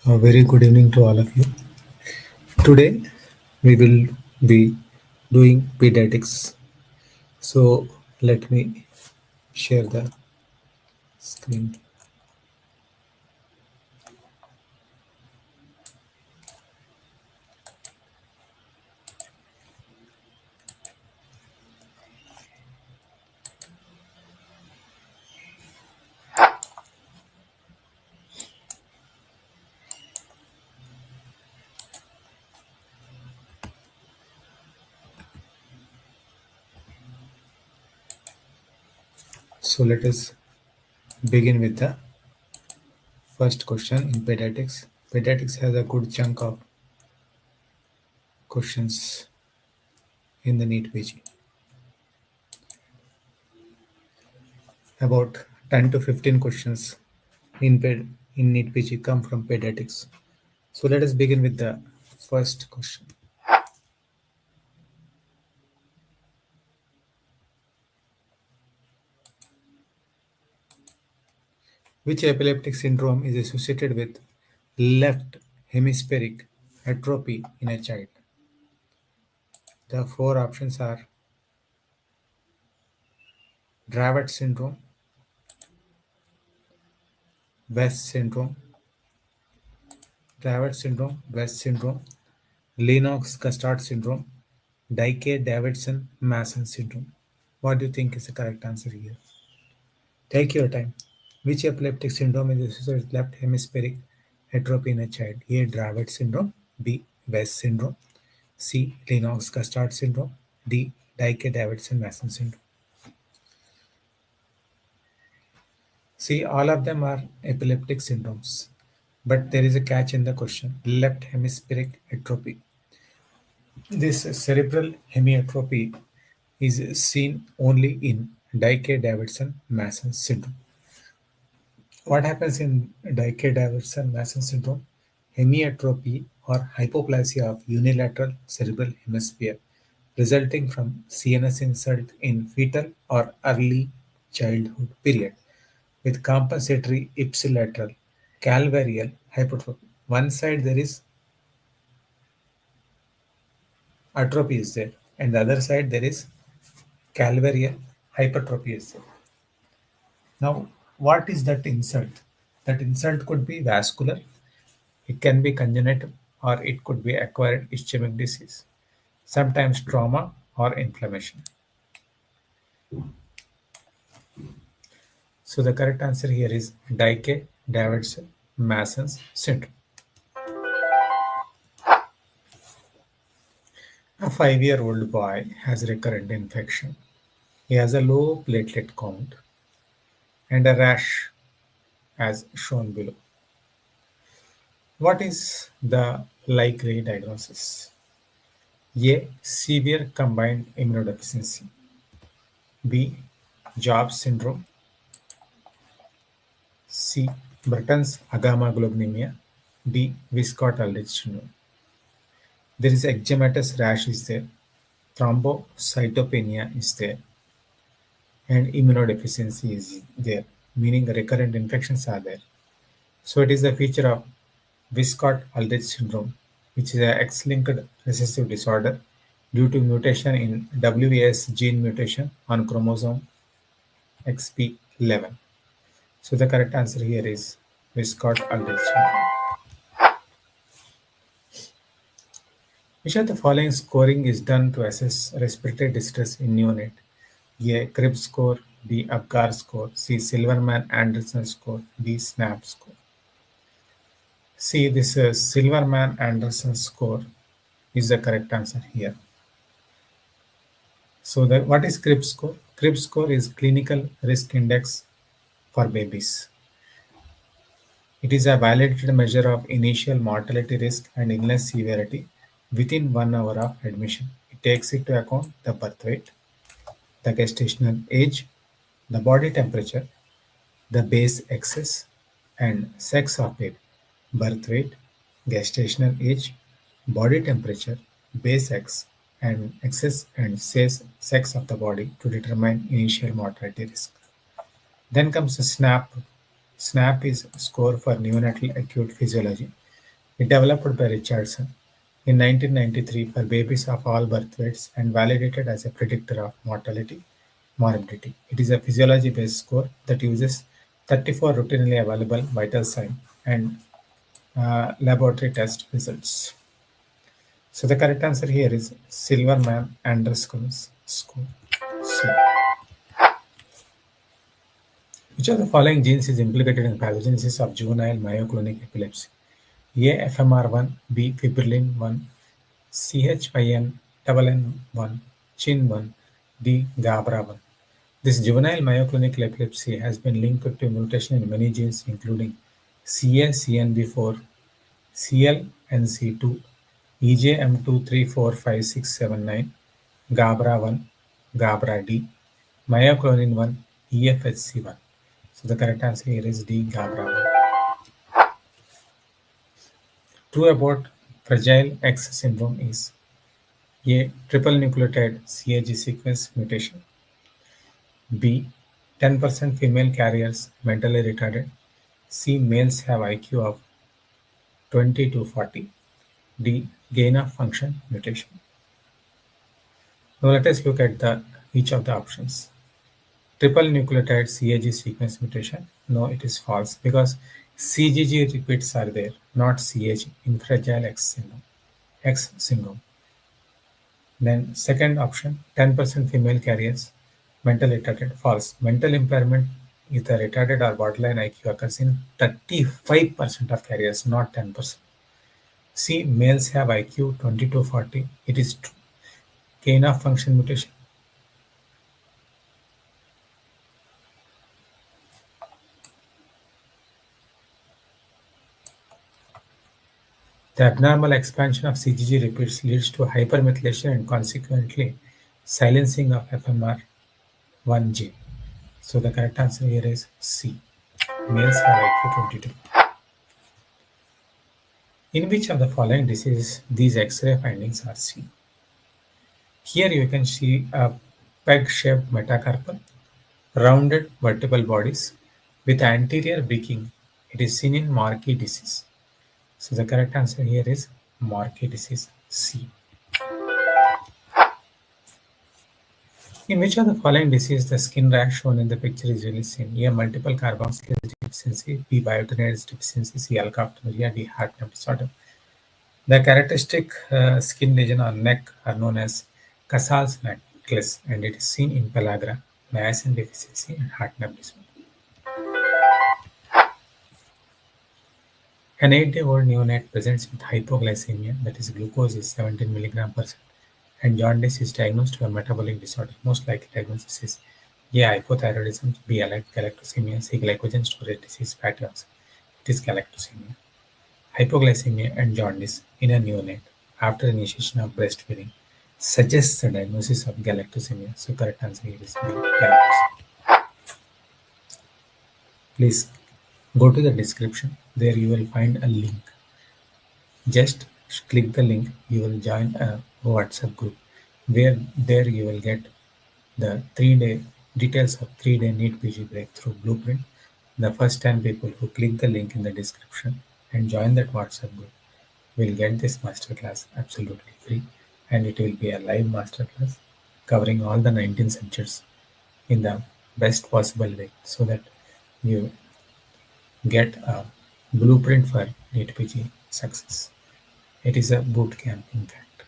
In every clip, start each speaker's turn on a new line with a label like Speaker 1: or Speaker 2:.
Speaker 1: A very good evening to all of you. Today we will be doing pediatrics. So let me share the screen. So let us begin with the first question in pediatrics. Pediatrics has a good chunk of questions in the NEET PG. About 10 to 15 questions in NEET PG come from pediatrics. So let us begin with the first question. Which epileptic syndrome is associated with left hemispheric atrophy in a child? The four options are Dravet syndrome, West syndrome, West syndrome, Lennox-Gastaut syndrome, Dicey-Davidson-Masson syndrome. What do you think is the correct answer here? Take your time. Which epileptic syndrome is associated with left hemispheric atrophy in a child? A. Dravet syndrome, B. West syndrome, C. Lennox-Gastaut syndrome, D. Dicey-Davidson-Masson syndrome. See, all of them are epileptic syndromes, but there is a catch in the question. Left hemispheric atrophy. This cerebral hemiatrophy is seen only in Dicey-Davidson-Masson syndrome. What happens in Dicey-Davidson-Masson syndrome? Hemiatrophy or hypoplasia of unilateral cerebral hemisphere resulting from CNS insult in fetal or early childhood period with compensatory ipsilateral calvarial hypertrophy. One side there is atrophy is there, and the other side there is calvarial hypertrophy is there. Now, what is that insult? That insult could be vascular, it can be congenital, or it could be acquired ischemic disease, sometimes trauma or inflammation. So the correct answer here is Dicey-Davidson-Masson syndrome. A 5-year-old boy has recurrent infection. He has a low platelet count and a rash as shown below. What is the likely diagnosis? A. Severe combined immunodeficiency. B. Job syndrome. C. Bruton's agammaglobulinemia. D. Wiskott-Aldrich syndrome. There is eczematous rash is there, thrombocytopenia is there, and immunodeficiency is there, meaning recurrent infections are there. So it is a feature of Wiskott-Aldrich syndrome, which is a X-linked recessive disorder due to mutation in WAS gene mutation on chromosome XP11. So the correct answer here is Wiskott-Aldrich syndrome. Which of the following scoring is done to assess respiratory distress in neonate? A. Cribs score, B. Apgar score, C. Silverman-Anderson score, D. SNAP score. See, this Silverman-Anderson score is the correct answer here. So, what is Cribs score? Cribs score is clinical risk index for babies. It is a validated measure of initial mortality risk and illness severity within 1 hour of admission. It takes into account the birth weight, the gestational age, the body temperature, the base excess, and sex of baby. Birth weight, gestational age, body temperature, base X, and excess and sex of the body to determine initial mortality risk. Then comes the SNAP. SNAP is score for neonatal acute physiology. It developed by Richardson in 1993 for babies of all birth weights and validated as a predictor of mortality morbidity. It is a physiology-based score that uses 34 routinely available vital sign and laboratory test results. So the correct answer here is Silverman Anderson's score. C. Which of the following genes is implicated in pathogenesis of juvenile myoclonic epilepsy? A. FMR1, B. fibrillin 1, CHIN1, CHIN1, D. GABRA1. This juvenile myoclonic epilepsy has been linked to mutation in many genes including CACNB4, CLNC2, EJM234567, GABRA1, GABRA-D, myoclonin-1, EFHC1. So the correct answer here is D, GABRA1. True about Fragile X syndrome is A. Triple nucleotide CAG sequence mutation. B. 10% female carriers mentally retarded. C. Males have IQ of 20 to 40. D. Gain of function mutation. Now let us look at each of the options. Triple nucleotide CAG sequence mutation. No, it is false because CGG repeats are there, not CAG in Fragile X syndrome. Then second option, 10% female carriers, mental retarded, false. Mental impairment, either retarded or borderline IQ occurs in 35% of carriers, not 10%. C, males have IQ 20 to 40. It is true. Gain of function mutation. The abnormal expansion of CGG repeats leads to hypermethylation and consequently silencing of FMR1 gene. So the correct answer here is C. Males have IQ 22. In which of the following diseases these X-ray findings are seen? Here you can see a peg-shaped metacarpal, rounded vertebral bodies with anterior beaking. It is seen in Markey disease. So the correct answer here is Markey disease, C. In which of the following disease the skin rash shown in the picture is usually seen? A. Multiple carboxylase deficiency, B. Biotinidase deficiency, C. Alkaptonuria, D. Hartnup disorder. The characteristic skin lesion on neck are known as Casal's necklace and it is seen in pellagra, niacin deficiency, and Hartnup disorder. An 8-day-old neonate presents with hypoglycemia, that is glucose is 17 milligram per cent, and jaundice is diagnosed for metabolic disorder. Most likely diagnosis is A. Hypothyroidism, B. Galactosemia, C. Glycogen storage disease, fatty oxide. It is galactosemia. Hypoglycemia and jaundice in a neonate after initiation of breastfeeding suggests the diagnosis of galactosemia. So correct answer here is B, galactosemia. Please go to the description. There you will find a link. Just click the link. You will join a WhatsApp group where there you will get the 3-day details of 3-day Neet PG breakthrough blueprint. The first 10 people who click the link in the description and join that WhatsApp group will get this masterclass absolutely free, and it will be a live masterclass covering all the 19 subjects in the best possible way so that you get a blueprint for Neet PG success. It is a boot camp, in fact.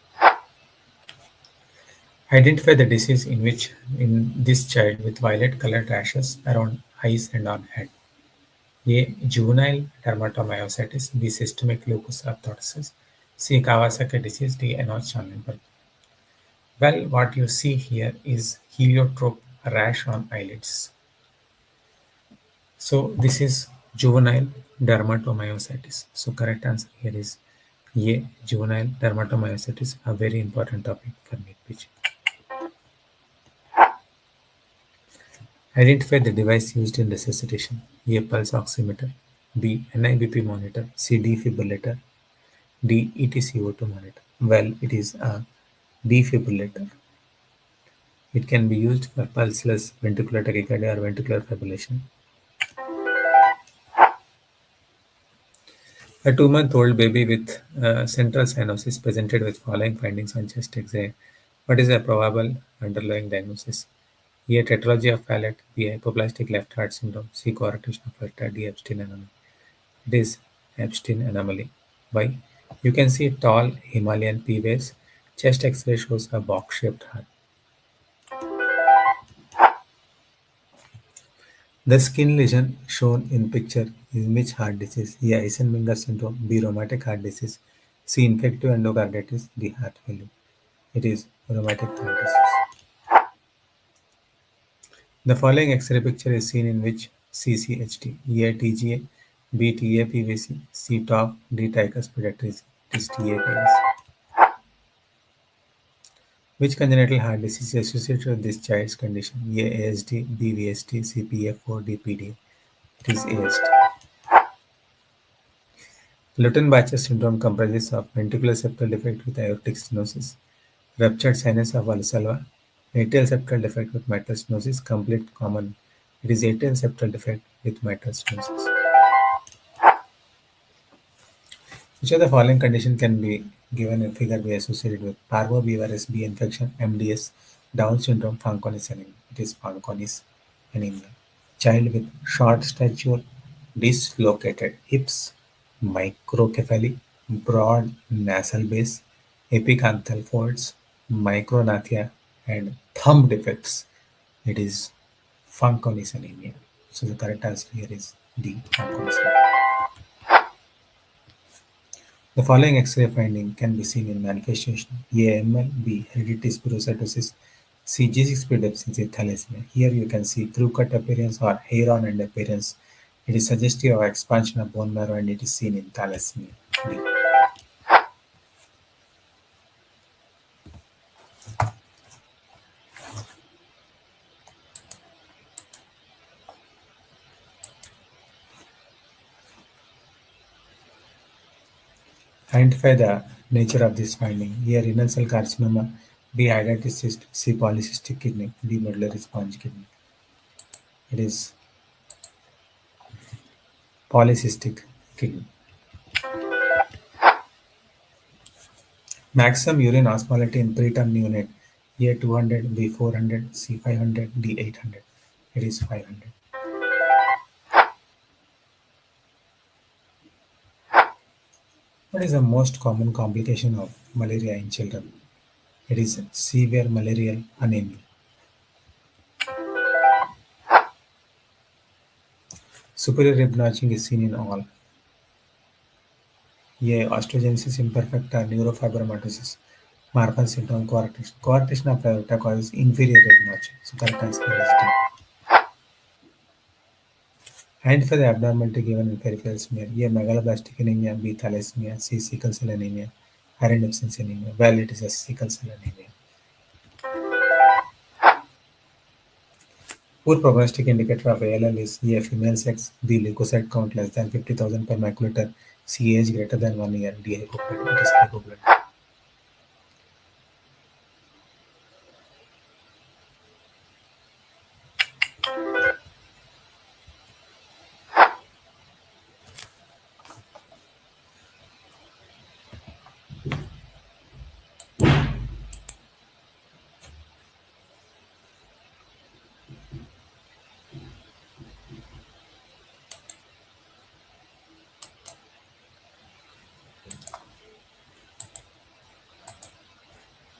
Speaker 1: Identify the disease in this child with violet colored rashes around eyes and on head. A. Juvenile dermatomyositis, B. Systemic lupus erythematosus, C. Kawasaki disease, D. Enoch-Schallenberg. Well, what you see here is heliotrope rash on eyelids. So this is juvenile dermatomyositis. So correct answer here is A. Juvenile dermatomyositis, a very important topic for Neet PG. Identify the device used in resuscitation. A. Pulse oximeter, B. NIBP monitor, C. Defibrillator, D. ETCO2 monitor. Well, it is a defibrillator. It can be used for pulseless ventricular tachycardia or ventricular fibrillation. A 2-month-old baby with central cyanosis presented with following findings on chest X-ray. What is a probable underlying diagnosis? A. Tetralogy of Fallot. B. Hypoplastic left heart syndrome. C. Coarctation of Fallot. D. Epstein anomaly. It is Epstein anomaly. Why? You can see tall Himalayan P waves. Chest X-ray shows a box-shaped heart. The skin lesion shown in picture is which heart disease? A. Eisenmenger syndrome. B. Rheumatic heart disease. C. Infective endocarditis. D. Heart failure. It is rheumatic heart disease. The following X-ray picture is seen in which CCHT? A. TGA. B. TAPVC. C. TOP. D. Tricuspid atresia. It is TAPVC. Which congenital heart disease is associated with this child's condition? A. ASD. B. VSD. C. PF4. D. PDA. It is ASD. Luton-Batcher syndrome comprises of ventricular septal defect with aortic stenosis, ruptured sinus of Valsalva, atrial septal defect with mitral stenosis, complete common. It is atrial septal defect with mitral stenosis. Which of the following condition can be given in figure be associated with parvovirus B infection, MDS, Down syndrome, Fanconi's anemia? It is Fanconi's anemia. Child with short stature, dislocated hips, microcephaly, broad nasal base, epicanthal folds, micronathia, and thumb defects. It is Fanconi's anemia. So the correct answer here is D. Fanconi's anemia. The following X-ray finding can be seen in manifestation: A. AML, B. Hereditary spherocytosis, C. G6P deficiency thalassemia. Here you can see crew-cut appearance or hair-on end appearance. It is suggestive of expansion of bone marrow and it is seen in thalassemia. D. Identify the nature of this finding: A. Renal cell carcinoma, B. Hydatid cyst, C. Polycystic kidney, D. Medullary sponge kidney. It is polycystic kidney. Maximum urine osmolality in preterm neonate: A 200, B 400, C 500, D 800. It is 500. What is the most common complication of malaria in children? It is severe malarial anemia. Superior rib notching is seen in all. A. Osteogenesis imperfecta, neurofibromatosis, Marfan syndrome, coarctation. Coarctation of aorta causes inferior rib notching. So correct answer is D. Identify the abnormality given in peripheral smear: A. Megaloblastic anemia, B. Thalassemia, C. Sickle cell anemia, iron deficiency anemia. Well, it is a sickle cell anemia. Poor prognostic indicator of ALL is: A. Female sex, B. Leukocyte count less than 50,000 per microliter, C. Age greater than 1 year, D. Hypoblood. It is hypoblood.